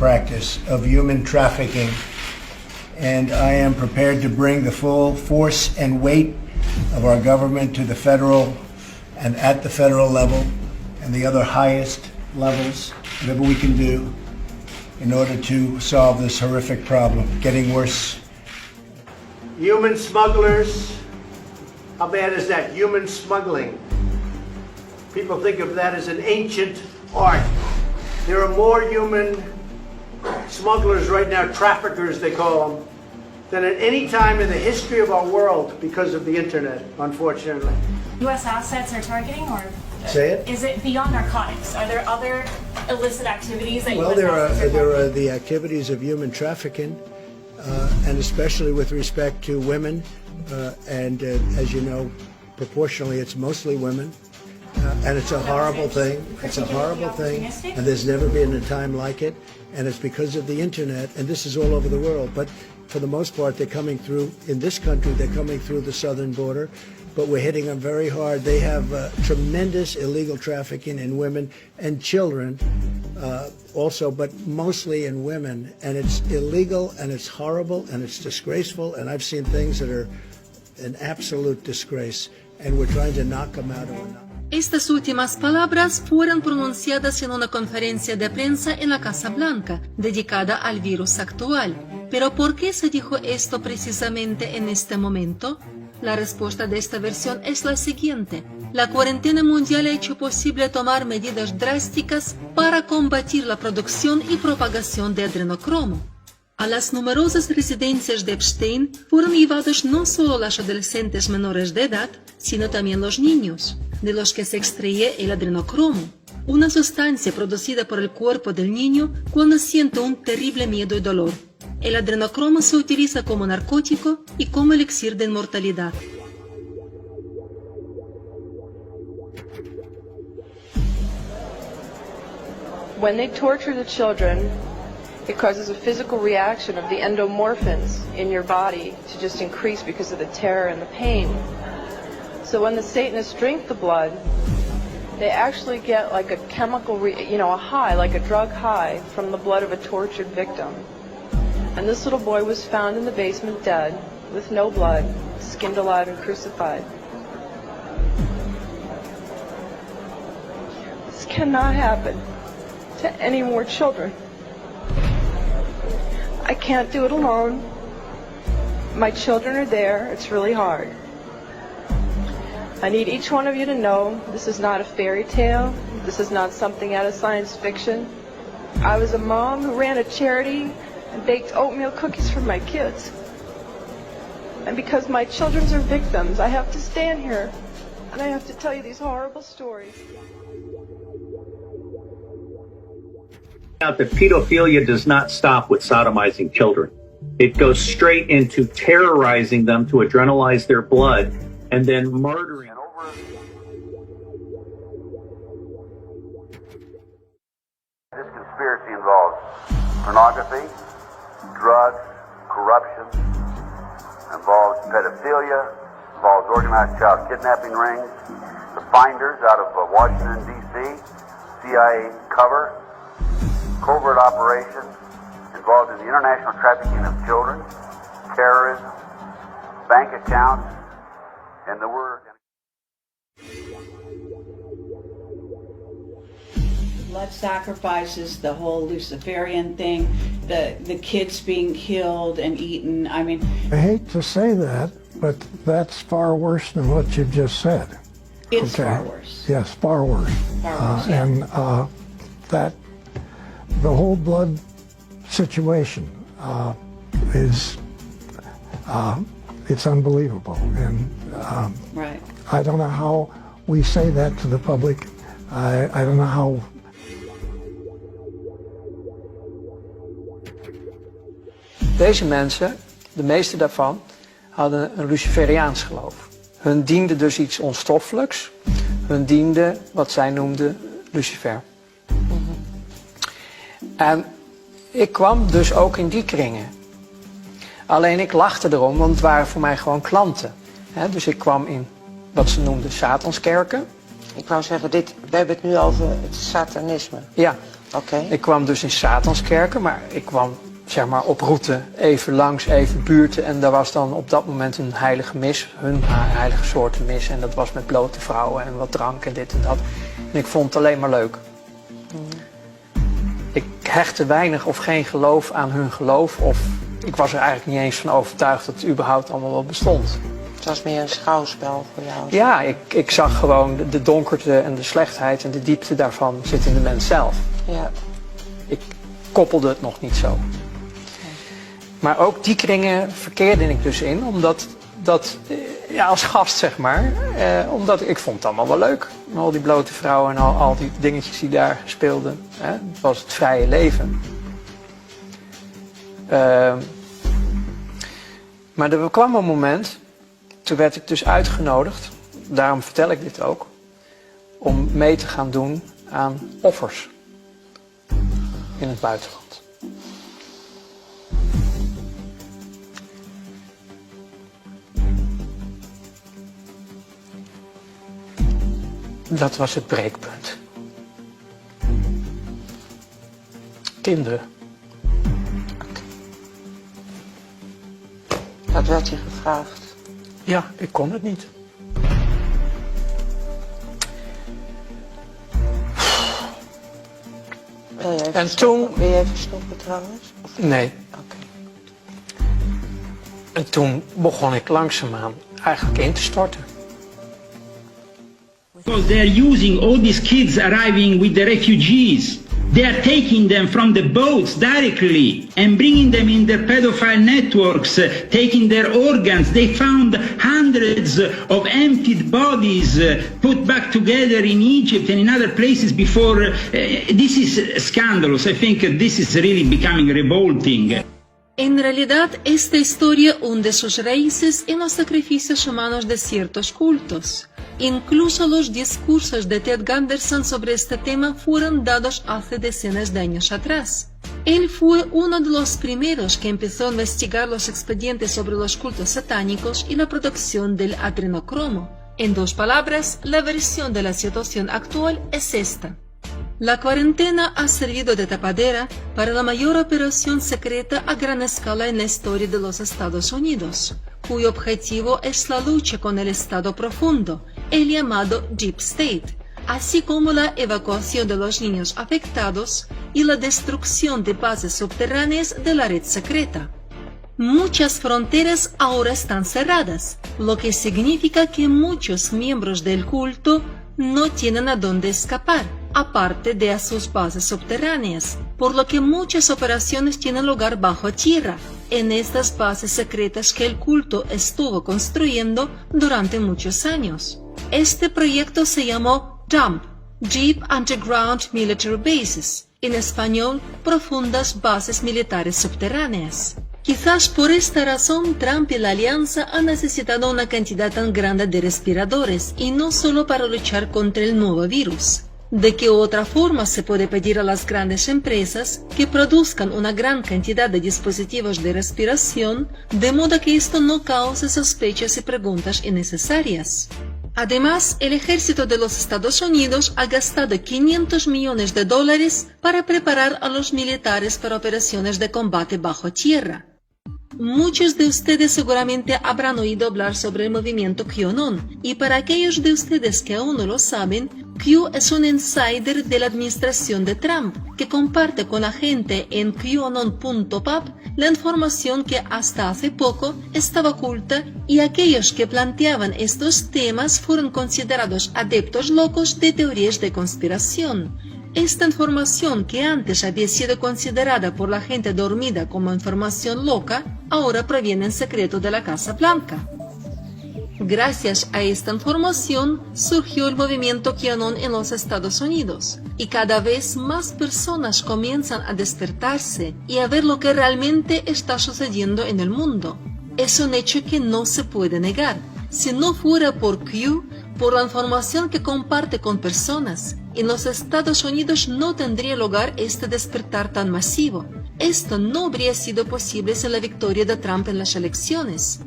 practice of human trafficking, and I am prepared to bring the full force and weight of our government to the federal and at the federal level and the other highest levels, whatever we can do in order to solve this horrific problem, getting worse. Human smugglers, how bad is that? Human smuggling. People think of that as an ancient art. There are more human smugglers right now, traffickers they call them, than at any time in the history of our world because of the internet, unfortunately. U.S. assets are targeting, or Say it? is it beyond narcotics? Are there other illicit activities that Well, U.S. assets are there are targeting? the activities of human trafficking, and especially with respect to women, and as you know, proportionally it's mostly women. And it's a horrible thing. It's a horrible thing, and there's never been a time like it. And it's because of the internet, and this is all over the world. But for the most part, they're coming through, in this country, they're coming through the southern border. But we're hitting them very hard. They have tremendous illegal trafficking in women and children also, but mostly in women. And it's illegal, and it's horrible, and it's disgraceful. And I've seen things that are an absolute disgrace. And we're trying to knock them out of it. Estas últimas palabras fueron pronunciadas en una conferencia de prensa en la Casa Blanca, dedicada al virus actual. ¿Pero por qué se dijo esto precisamente en este momento? La respuesta de esta versión es la siguiente. La cuarentena mundial ha hecho posible tomar medidas drásticas para combatir la producción y propagación de adrenocromo. A las numerosas residencias de Epstein fueron llevados no solo los adolescentes menores de edad, sino también los niños, de los que se extraía el adrenocromo, una sustancia producida por el cuerpo del niño cuando siente un terrible miedo y dolor. El adrenocromo se utiliza como narcótico y como elixir de inmortalidad. When they torture the children, it causes a physical reaction of the endomorphins in your body to just increase because of the terror and the pain. So when the Satanists drink the blood, they actually get like a chemical, a high, like a drug high from the blood of a tortured victim. And this little boy was found in the basement dead, with no blood, skinned alive and crucified. This cannot happen to any more children. I can't do it alone. My children are there. It's really hard. I need each one of you to know this is not a fairy tale. This is not something out of science fiction. I was a mom who ran a charity and baked oatmeal cookies for my kids. And because my children are victims, I have to stand here and I have to tell you these horrible stories. That pedophilia does not stop with sodomizing children. It goes straight into terrorizing them to adrenalize their blood and then murdering. This conspiracy involves pornography, drugs, corruption, involves pedophilia, involves organized child kidnapping rings, the finders out of Washington, D.C., CIA cover, covert operations involved in the international trafficking of children, terrorism, bank accounts, and the word. Blood sacrifices, the whole Luciferian thing, the kids being killed and eaten. I mean, I hate to say that, but that's far worse than what you've just said. It's far worse. Yes, far worse. Far worse, yeah. And that the whole blood situation is it's unbelievable, and right. I don't know how we say that to the public. I don't know how. Deze mensen, de meeste daarvan, hadden een Luciferiaans geloof. Hun diende dus iets onstoffelijks. Hun diende wat zij noemden Lucifer. En ik kwam dus ook in die kringen. Alleen ik lachte erom, want het waren voor mij gewoon klanten. Dus ik kwam in wat ze noemden Satanskerken. Ik wou zeggen, we hebben het nu over het satanisme. Ja. Oké. Ik kwam dus in Satanskerken, maar ik kwam zeg maar op route even langs, even buurten. En daar was dan op dat moment een heilige mis, hun heilige soorten mis. En dat was met blote vrouwen en wat drank en dit en dat. En ik vond het alleen maar leuk. Ik hechtte weinig of geen geloof aan hun geloof. Of ik was er eigenlijk niet eens van overtuigd dat het überhaupt allemaal wel bestond. Het was meer een schouwspel voor jou. Ja, ik zag gewoon de donkerte en de slechtheid en de diepte daarvan zit in de mens zelf. Ja. Ik koppelde het nog niet zo. Maar ook die kringen verkeerde ik dus in, omdat ja, als gast zeg maar, omdat ik vond het allemaal wel leuk. Al die blote vrouwen en al die dingetjes die daar speelden. Het was het vrije leven. Maar er kwam een moment, toen werd ik dus uitgenodigd, daarom vertel ik dit ook, om mee te gaan doen aan offers in het buitenland. Dat was het breekpunt. Kinderen. Dat werd je gevraagd. Ja, ik kon het niet. Wil je even En stoppen? toen... Wil je even stoppen trouwens? Of... Nee. Oké. En toen begon ik langzaamaan eigenlijk in te storten. Because they're using all these kids arriving with the refugees. They are taking them from the boats directly and bringing them in their pedophile networks, taking their organs. They found hundreds of emptied bodies put back together in Egypt and in other places before. This is scandalous. I think this is really becoming revolting. En realidad, esta historia hunde sus raíces en los sacrificios humanos de ciertos cultos. Incluso los discursos de Ted Gunderson sobre este tema fueron dados hace decenas de años atrás. Él fue uno de los primeros que empezó a investigar los expedientes sobre los cultos satánicos y la producción del adrenocromo. En dos palabras, la versión de la situación actual es esta. La cuarentena ha servido de tapadera para la mayor operación secreta a gran escala en la historia de los Estados Unidos, cuyo objetivo es la lucha con el Estado profundo, el llamado Deep State, así como la evacuación de los niños afectados y la destrucción de bases subterráneas de la red secreta. Muchas fronteras ahora están cerradas, lo que significa que muchos miembros del culto no tienen a dónde escapar, aparte de a sus bases subterráneas, por lo que muchas operaciones tienen lugar bajo tierra, en estas bases secretas que el culto estuvo construyendo durante muchos años. Este proyecto se llamó DUMP, Deep Underground Military Bases, en español, profundas bases militares subterráneas. Quizás por esta razón Trump y la alianza han necesitado una cantidad tan grande de respiradores y no solo para luchar contra el nuevo virus. ¿De qué otra forma se puede pedir a las grandes empresas que produzcan una gran cantidad de dispositivos de respiración de modo que esto no cause sospechas y preguntas innecesarias? Además, el ejército de los Estados Unidos ha gastado $500 millones para preparar a los militares para operaciones de combate bajo tierra. Muchos de ustedes seguramente habrán oído hablar sobre el movimiento QAnon, y para aquellos de ustedes que aún no lo saben, Q es un insider de la administración de Trump, que comparte con la gente en QAnon.pub la información que hasta hace poco estaba oculta, y aquellos que planteaban estos temas fueron considerados adeptos locos de teorías de conspiración. Esta información, que antes había sido considerada por la gente dormida como información loca, ahora proviene en secreto de la Casa Blanca. Gracias a esta información surgió el movimiento QAnon en los Estados Unidos, y cada vez más personas comienzan a despertarse y a ver lo que realmente está sucediendo en el mundo. Es un hecho que no se puede negar. Si no fuera por Q, por la información que comparte con personas, en los Estados Unidos no tendría lugar este despertar tan masivo. Esto no habría sido posible sin la victoria de Trump en las elecciones.